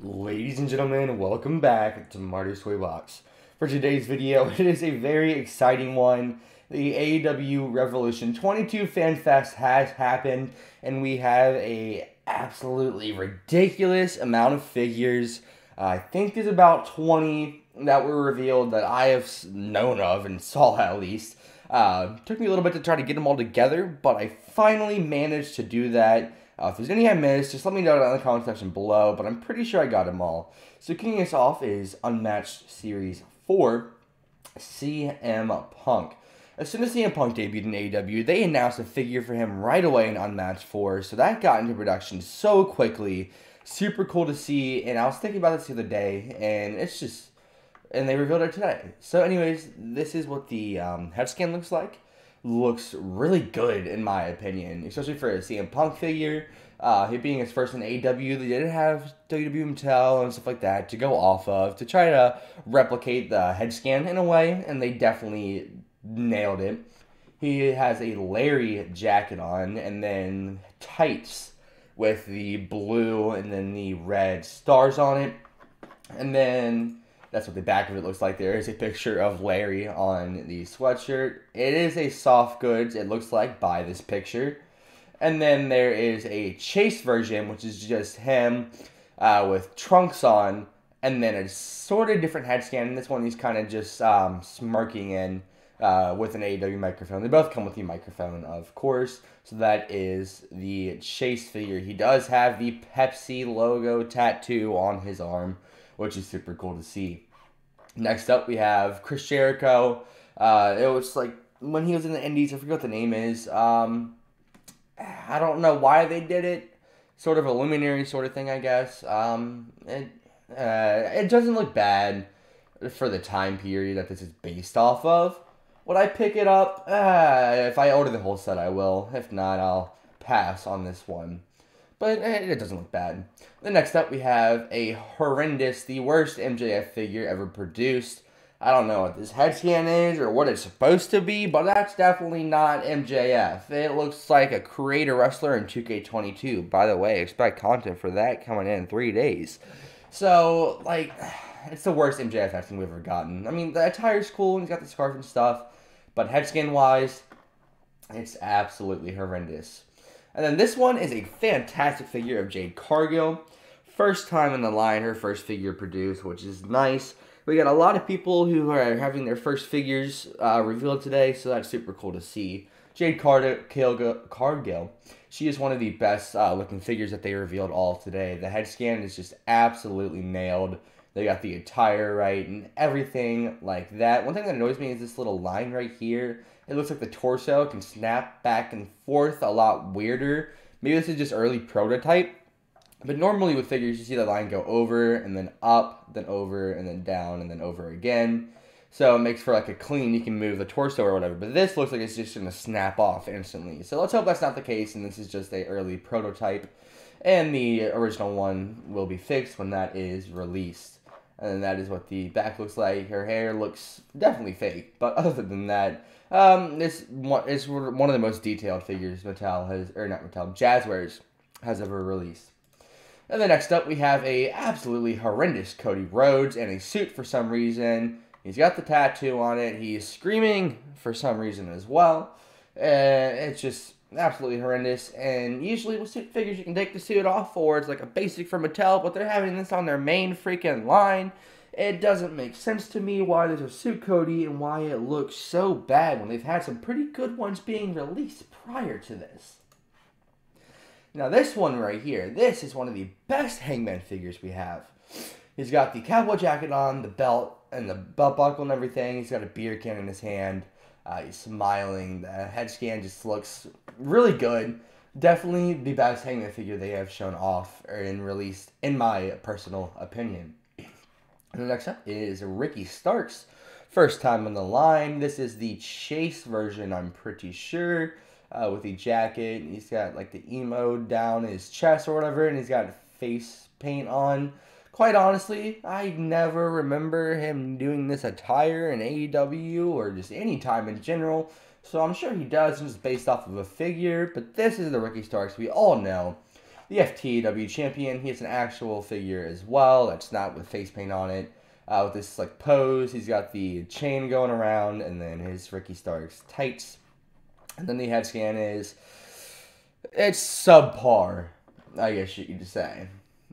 Ladies and gentlemen, welcome back to Marty's Toy Box. For today's video, it is a very exciting one. The AEW Revolution 22 Fan Fest has happened, and we have a absolutely ridiculous amount of figures. I think there's about 20 that were revealed that I have known of and saw at least. Took me a little bit to try to get them all together, but I finally managed to do that. If there's any I missed, just let me know down in the comment section below, but I'm pretty sure I got them all. So kicking us off is Unmatched Series 4, CM Punk. As soon as CM Punk debuted in AEW, they announced a figure for him right away in Unmatched 4, so that got into production so quickly. Super cool to see, and I was thinking about this the other day, and and they revealed it today. So anyways, this is what the head scan looks like. Looks really good in my opinion, especially for a CM Punk figure. He being his first in AEW, they didn't have WWE Mattel and stuff like that to go off of to try to replicate the head scan in a way, and they definitely nailed it. He has a Larry jacket on, and then tights with the blue and then the red stars on it, and then that's what the back of it looks like. There is a picture of Larry on the sweatshirt. It is a soft goods, it looks like, by this picture. And then there is a chase version, which is just him with trunks on, and then a sort of different head scan. And this one he's kind of just smirking in with an AEW microphone. They both come with the microphone, of course. So that is the chase figure. He does have the Pepsi logo tattoo on his arm, which is super cool to see. Next up, we have Chris Jericho. It was like when he was in the Indies. I forget what the name is. I don't know why they did it. Sort of a luminary sort of thing, I guess. It doesn't look bad for the time period that this is based off of. Would I pick it up? If I order the whole set, I will. If not, I'll pass on this one. But it doesn't look bad. Then next up, we have a horrendous, the worst MJF figure ever produced. I don't know what this head scan is or what it's supposed to be, but that's definitely not MJF. It looks like a creator wrestler in 2K22. By the way, expect content for that coming in 3 days. So, like, it's the worst MJF head scan we've ever gotten. I mean, the attire's cool and he's got the scarf and stuff, but head scan-wise, it's absolutely horrendous. And then this one is a fantastic figure of Jade Cargill. First time in the line, her first figure produced, which is nice. We got a lot of people who are having their first figures revealed today, so that's super cool to see. Jade Cargill, she is one of the best looking figures that they revealed all today. The head scan is just absolutely nailed. They got the attire right and everything like that. One thing that annoys me is this little line right here. It looks like the torso can snap back and forth a lot weirder. Maybe this is just early prototype. But normally with figures, you see the line go over and then up, then over and then down and then over again. So it makes for like a clean, you can move the torso or whatever. But this looks like it's just going to snap off instantly. So let's hope that's not the case and this is just a early prototype. And the original one will be fixed when that is released. And that is what the back looks like. Her hair looks definitely fake. But other than that, this is one of the most detailed figures Jazzwares has ever released. And then next up, we have a absolutely horrendous Cody Rhodes in a suit for some reason. He's got the tattoo on it. He's screaming for some reason as well. It's just absolutely horrendous. And usually with suit figures, you can take the suit off, or it's like a basic from Mattel, but they're having this on their main freaking line. It doesn't make sense to me why there's a suit Cody and why it looks so bad when they've had some pretty good ones being released prior to this. Now this one right here, this is one of the best Hangman figures we have. He's got the cowboy jacket on, the belt, and the belt buckle and everything. He's got a beer can in his hand. He's smiling. The head scan just looks really good. Definitely the best Hangman figure they have shown off and released, in my personal opinion. And the next up is Ricky Starks. First time on the line. This is the chase version, I'm pretty sure. With the jacket. He's got like the emo down his chest or whatever, and he's got face paint on. Quite honestly, I never remember him doing this attire in AEW or just any time in general. So I'm sure he does, just based off of a figure. But this is the Ricky Starks we all know. the FTW champion. He has an actual figure as well. That's not with face paint on it. With this like pose, he's got the chain going around, and then his Ricky Starks tights. And then the head scan it's subpar, I guess you could say.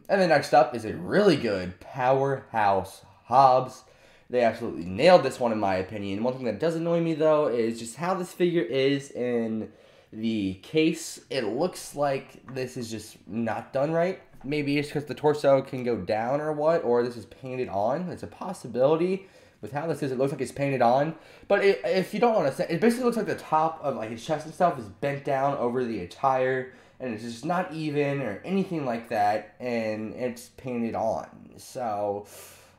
And then next up is a really good Powerhouse Hobbes. They absolutely nailed this one in my opinion. One thing that does annoy me though is just how this figure is in the case. It looks like this is just not done right. Maybe it's because the torso can go down or what, or this is painted on. It's a possibility. With how this is, it looks like it's painted on. But if you don't want to say, it basically looks like the top of like his chest and stuff is bent down over the attire, and it's just not even or anything like that, and it's painted on. So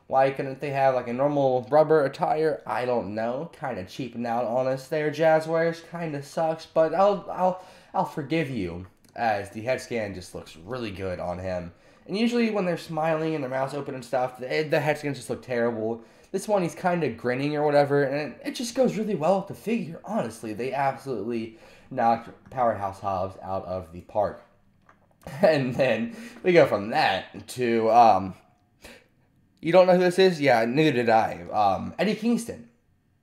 why couldn't they have like a normal rubber attire? I don't know. Kind of cheaping out on us there, Jazzwares. Kind of sucks, but I'll forgive you, as the head scan just looks really good on him. And usually when they're smiling and their mouth's open and stuff, the head scans just look terrible. This one, he's kind of grinning or whatever, and it just goes really well with the figure, honestly. They absolutely knocked Powerhouse Hobbes out of the park. And then we go from that to, you don't know who this is? Yeah, neither did I. Eddie Kingston.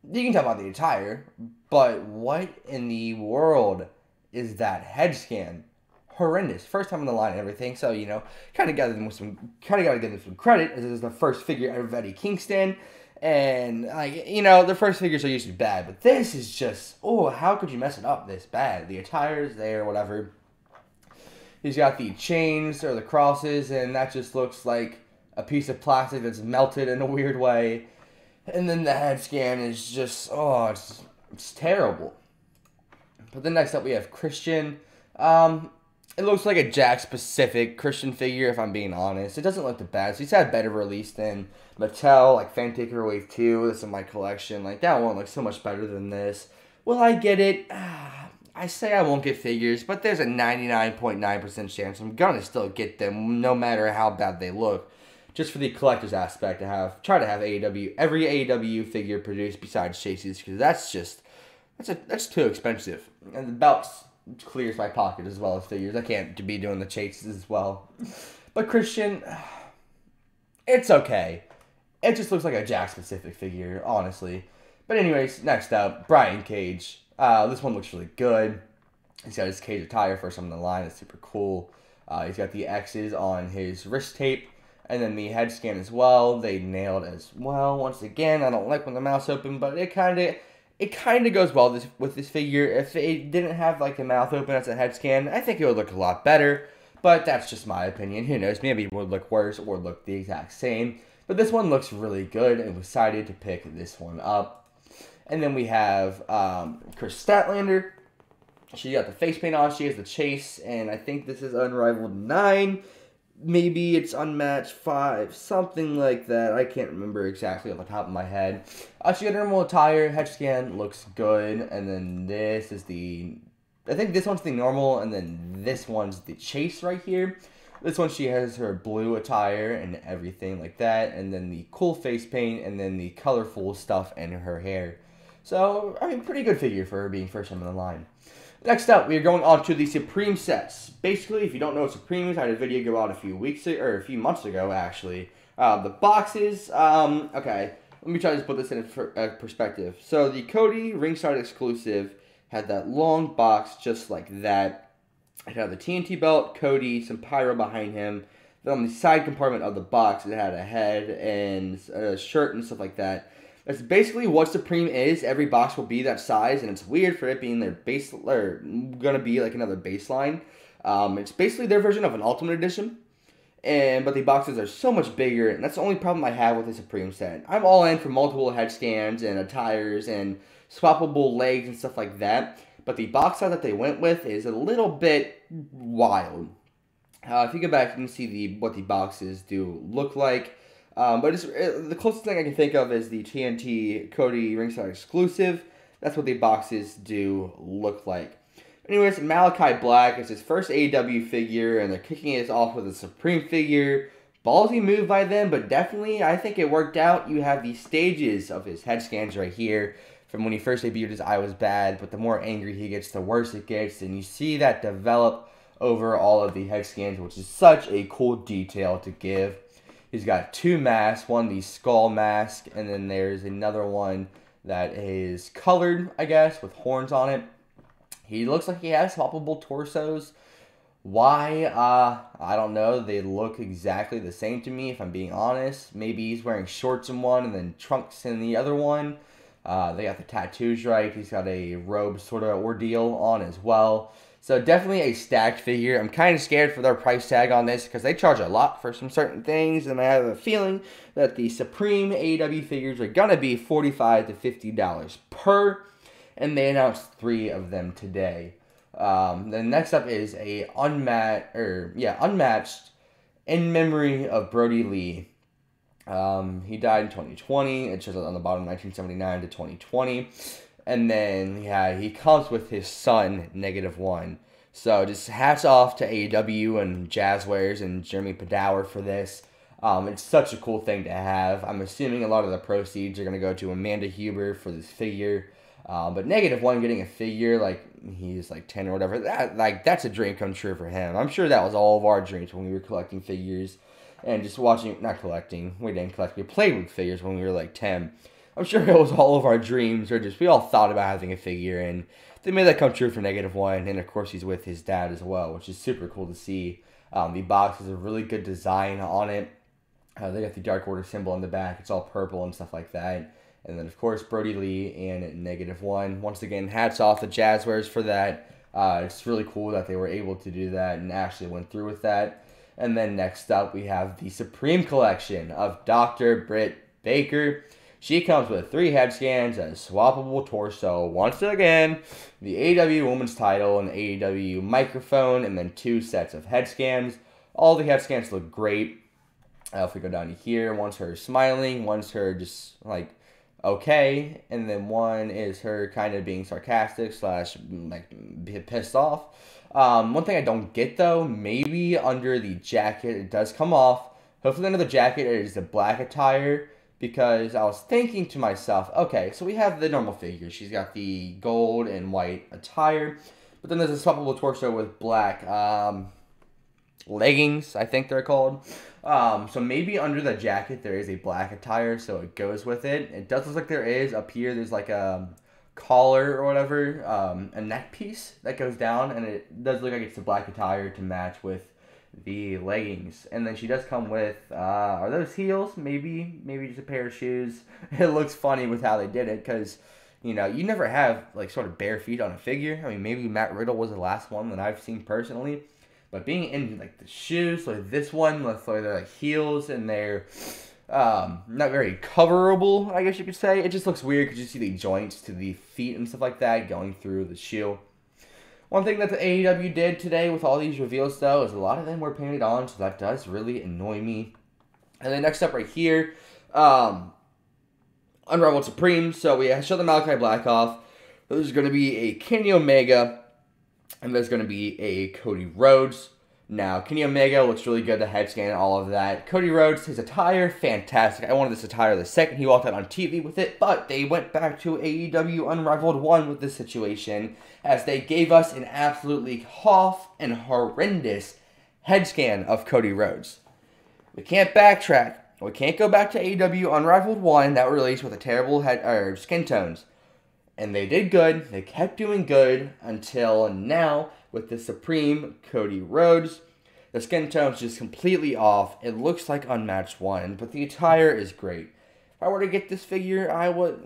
You can tell by the attire, but what in the world is that head scan? Horrendous. First time on the line and everything, so, you know, kind of gotta give them some credit, as this is the first figure out of Eddie Kingston. And, like, you know, the first figures are usually bad, but this is just, oh, how could you mess it up this bad? The attire's there, whatever. He's got the chains or the crosses, and that just looks like a piece of plastic that's melted in a weird way. And then the head scan is just, oh, it's terrible. But then next up we have Christian. It looks like a Jack-specific Christian figure, if I'm being honest. It doesn't look the best. He's had better release than Mattel, like Fantaker Wave 2. This is in my collection. Like, that one looks so much better than this. Will I get it? I say I won't get figures, but there's a 99.9% chance I'm going to still get them, no matter how bad they look. Just for the collector's aspect, try to have every AEW figure produced besides Chasey's, because that's too expensive. And the belts clears my pocket as well as figures. I can't be doing the chases as well. But Christian, it's okay. It just looks like a Jack-specific figure, honestly. But anyways, next up, Brian Cage. This one looks really good. He's got his Cage attire first on the line. It's super cool. He's got the X's on his wrist tape. And then the head scan as well. They nailed as well. Once again, I don't like when the mouth's open, but it kind of goes well with this figure. If it didn't have like the mouth open as a head scan, I think it would look a lot better. But that's just my opinion. Who knows? Maybe it would look worse or look the exact same. But this one looks really good, and was excited to pick this one up. And then we have Chris Statlander. She got the face paint on. She has the chase, and I think this is Unrivaled 9. Maybe it's Unmatched 5, something like that. I can't remember exactly off the top of my head. She got a normal attire, head scan, looks good. And then this is I think this one's the normal, and then this one's the chase right here. This one, she has her blue attire and everything like that. And then the cool face paint, and then the colorful stuff in her hair. So, I mean, pretty good figure for her being first time in the line. Next up, we are going on to the Supreme sets. Basically, if you don't know what Supreme is, I had a video go out a few months ago, actually. The boxes, okay, let me try to put this in perspective. So, the Cody ringside exclusive had that long box just like that. It had the TNT belt, Cody, some pyro behind him. Then on the side compartment of the box, it had a head and a shirt and stuff like that. That's basically what Supreme is. Every box will be that size, and it's weird for it being their base, or gonna be like another baseline. It's basically their version of an Ultimate Edition, but the boxes are so much bigger, and that's the only problem I have with the Supreme set. I'm all in for multiple head scans and attires and swappable legs and stuff like that, but the box size that they went with is a little bit wild. If you go back, you can see what the boxes do look like. But the closest thing I can think of is the TNT Cody ringside exclusive. That's what the boxes do look like. Anyways, Malachi Black is his first AEW figure, and they're kicking it off with a Supreme figure. Ballsy move by them, but definitely I think it worked out. You have the stages of his head scans right here. From when he first debuted, his eye was bad, but the more angry he gets, the worse it gets. And you see that develop over all of the head scans, which is such a cool detail to give. He's got 2 masks, one the skull mask, and then there's another one that is colored, I guess, with horns on it. He looks like he has swappable torsos. Why? I don't know. They look exactly the same to me, if I'm being honest. Maybe he's wearing shorts in one and then trunks in the other one. They got the tattoos right. He's got a robe sort of ordeal on as well. So definitely a stacked figure. I'm kind of scared for their price tag on this because they charge a lot for some certain things. And I have a feeling that the Supreme AEW figures are going to be $45 to $50 per. And they announced 3 of them today. Then next up is a Unmatched in memory of Brodie Lee. He died in 2020. It shows on the bottom 1979 to 2020. And then he comes with his son, -1. So just hats off to AEW and Jazzwares and Jeremy Padower for this. It's such a cool thing to have. I'm assuming a lot of the proceeds are going to go to Amanda Huber for this figure. But -1 getting a figure, like, he's like 10 or whatever, that's a dream come true for him. I'm sure that was all of our dreams when we were collecting figures. And just watching, not collecting, we didn't collect, we played with figures when we were like 10. I'm sure it was all of our dreams, or just we all thought about having a figure, and they made that come true for -1. And of course, he's with his dad as well, which is super cool to see. The box has a really good design on it. They got the Dark Order symbol on the back. It's all purple and stuff like that. And then, of course, Brodie Lee and -1. Once again, hats off to Jazzwares for that. It's really cool that they were able to do that and actually went through with that. And then next up, we have the Supreme Collection of Dr. Britt Baker. She comes with 3 head scans, a swappable torso, once again, the AEW Women's title, an AEW microphone, and then 2 sets of head scans. All the head scans look great. If we go down to here, one's her smiling, one's her just like okay, and then one is her kind of being sarcastic / like pissed off. One thing I don't get though, maybe under the jacket it does come off. Hopefully under the jacket it is the black attire, because I was thinking to myself, okay, so we have the normal figure. She's got the gold and white attire, but then there's a swappable torso with black leggings, I think they're called. So maybe under the jacket there is a black attire, so it goes with it. It does look like there is. Up here there's like a collar or whatever, a neck piece that goes down, and it does look like it's the black attire to match with the leggings. And then she does come with, are those heels? Maybe just a pair of shoes. It looks funny with how they did it, because, you know, you never have, like, sort of bare feet on a figure. I mean, maybe Matt Riddle was the last one that I've seen personally. But being in, like, the shoes, like this one, like they're, like, heels, and they're not very coverable, I guess you could say. It just looks weird because you see the joints to the feet and stuff like that going through the shoe. One thing that the AEW did today with all these reveals, though, is a lot of them were painted on, so that does really annoy me. And then next up right here, Unrivaled Supreme. So we show the Malachi Black off. There's going to be a Kenny Omega, and there's going to be a Cody Rhodes. Now, Kenny Omega looks really good, the head scan and all of that. Cody Rhodes, his attire, fantastic. I wanted this attire the second he walked out on TV with it, but they went back to AEW Unrivaled 1 with this situation, as they gave us an absolutely and horrendous head scan of Cody Rhodes. We can't backtrack. We can't go back to AEW Unrivaled 1 that released with a terrible skin tones. And they did good. They kept doing good until now with the Supreme Cody Rhodes. The skin tone's just completely off. It looks like Unmatched 1, but the attire is great. If I were to get this figure, I would...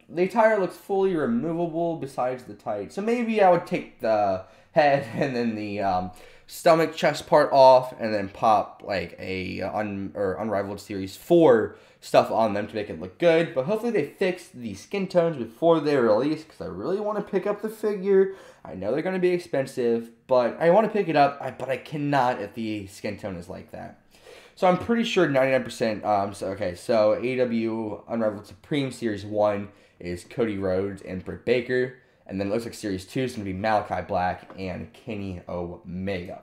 the attire looks fully removable besides the tights. So maybe I would take the head and then the stomach chest part off and then pop like a Unrivaled Series 4 stuff on them to make it look good. But hopefully they fix the skin tones before they release, because I really want to pick up the figure. I know they're going to be expensive, but I want to pick it up, but I cannot if the skin tone is like that. So I'm pretty sure 99%, so AEW Unrivaled Supreme Series 1 is Cody Rhodes and Britt Baker. And then it looks like Series 2 is going to be Malachi Black and Kenny Omega.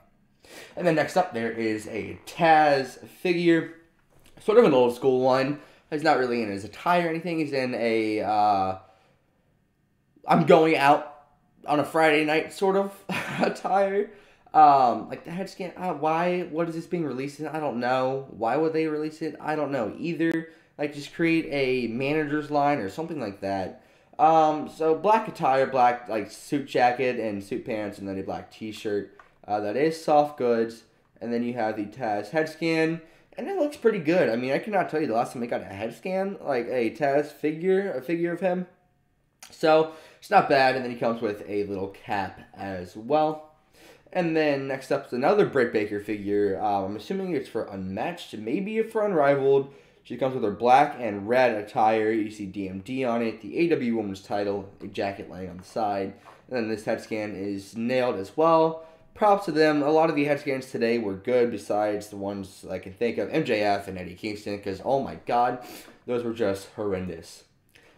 And then next up there is a Tazz Figure. Sort of an old school one. He's not really in his attire or anything. He's in a, I'm going out on a Friday night sort of attire. Like the head scan, what is this being released in? I don't know. Why would they release it? I don't know either. Like, just create a manager's line or something like that. So black attire, black, like, suit jacket and suit pants, and then a black t-shirt. That is soft goods. And then you have the Tazz head scan, and it looks pretty good. I mean, I cannot tell you the last time I got a head scan, like a Tazz figure, a figure of him. So, it's not bad, and then he comes with a little cap as well. And then next up is another Britt Baker figure. I'm assuming it's for Unmatched, maybe for Unrivaled. She comes with her black and red attire. You see DMD on it, the AEW Women's title, a jacket laying on the side. And then this head scan is nailed as well. Props to them. A lot of the head scans today were good, besides the ones I can think of, MJF and Eddie Kingston, because, oh my god, those were just horrendous.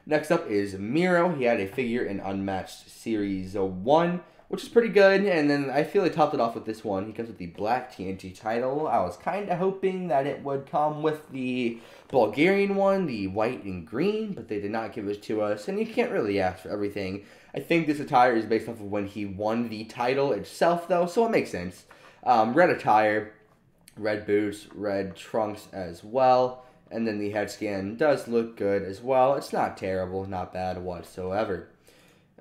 Next up is Miro. He had a figure in Unmatched Series 1, which is pretty good, and then I feel they topped it off with this one. He comes with the black TNT title. I was kind of hoping that it would come with the Bulgarian one, the white and green, but they did not give it to us, and you can't really ask for everything. I think this attire is based off of when he won the title itself, though, so it makes sense. Red attire, red boots, red trunks as well, and then the head scan does look good as well. It's not terrible, not bad whatsoever.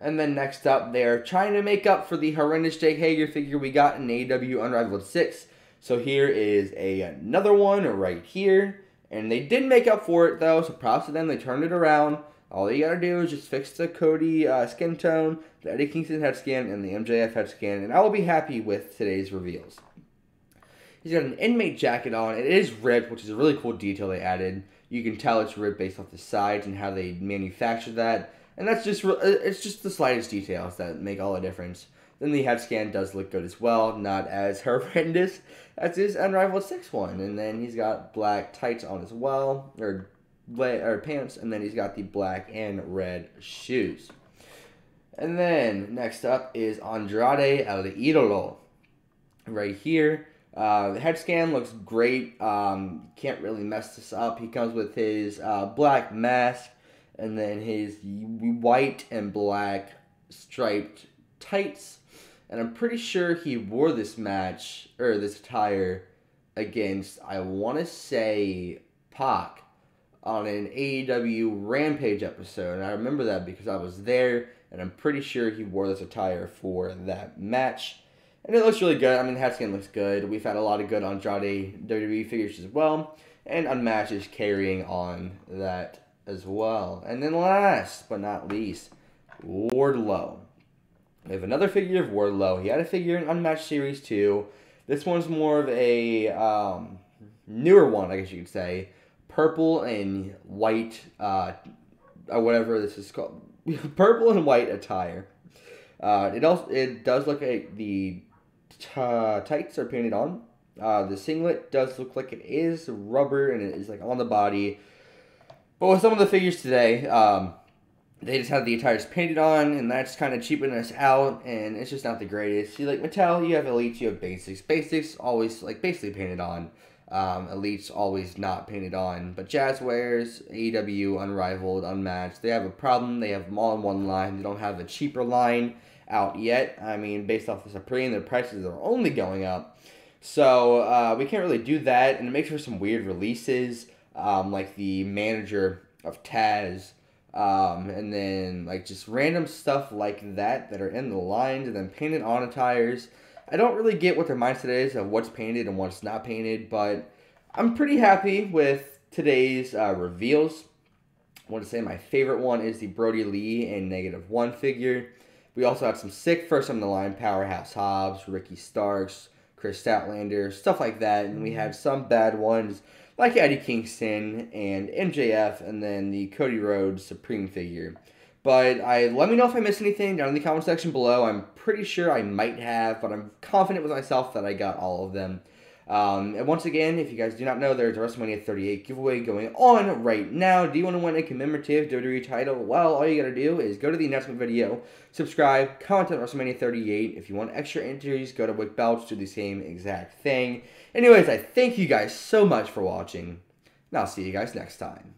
And then next up, they're trying to make up for the horrendous Jake Hager figure we got in AEW Unrivaled 6. So here is another one right here. And they did make up for it, though, so props to them. They turned it around. All you gotta do is just fix the Cody skin tone, the Eddie Kingston head scan, and the MJF head scan, and I will be happy with today's reveals. He's got an inmate jacket on. It is ripped, which is a really cool detail they added. You can tell it's ripped based off the sides and how they manufactured that. And that's just, it's just the slightest details that make all the difference. Then the head scan does look good as well, not as horrendous as his Unrivaled 6 one. And then he's got black tights on as well, or pants, and then he's got the black and red shoes. And then next up is Andrade El Idolo. Right here. The head scan looks great. Can't really mess this up. He comes with his black mask, and then his white and black striped tights. And I'm pretty sure he wore this this attire against, I want to say, Pac on an AEW Rampage episode. And I remember that because I was there, and I'm pretty sure he wore this attire for that match. And it looks really good. I mean, the head scan looks good. We've had a lot of good Andrade WWE figures as well. And Unmatched is carrying on that as well. And then last but not least, Wardlow. We have another figure of Wardlow. He had a figure in Unmatched Series 2. This one's more of a newer one, I guess you could say. Purple and white, whatever this is called. Purple and white attire. It does look like the tights are painted on. The singlet does look like it is rubber and it is like on the body. But with some of the figures today, they just have the attires painted on, and that's kind of cheapening us out, and it's just not the greatest. See, like Mattel, you have Elites, you have Basics. Basics always, like, basically painted on. Elites always not painted on. But Jazzwares, AEW, Unrivaled, Unmatched, they have a problem. They have them all in one line. They don't have a cheaper line out yet. I mean, based off the Supreme, their prices are only going up. So, we can't really do that, and it makes for some weird releases, like the manager of Tazz, and then, like, just random stuff like that are in the lines, and then painted on attires. I don't really get what their mindset is of what's painted and what's not painted, but I'm pretty happy with today's reveals. I want to say my favorite one is the Brodie Lee and -1 figure. We also had some sick first on the line, Powerhouse Hobbes, Ricky Starks, Chris Statlander, stuff like that, and we had some bad ones like Eddie Kingston and MJF, and then the Cody Rhodes Supreme figure. But let me know if I missed anything down in the comment section below. I'm pretty sure I might have, but I'm confident with myself that I got all of them. And once again, if you guys do not know, there's a WrestleMania 38 giveaway going on right now. Do you want to win a commemorative WWE title? Well, all you got to do is go to the announcement video, subscribe, comment on WrestleMania 38. If you want extra entries, go to Wick Belch, do the same exact thing. Anyways, I thank you guys so much for watching, and I'll see you guys next time.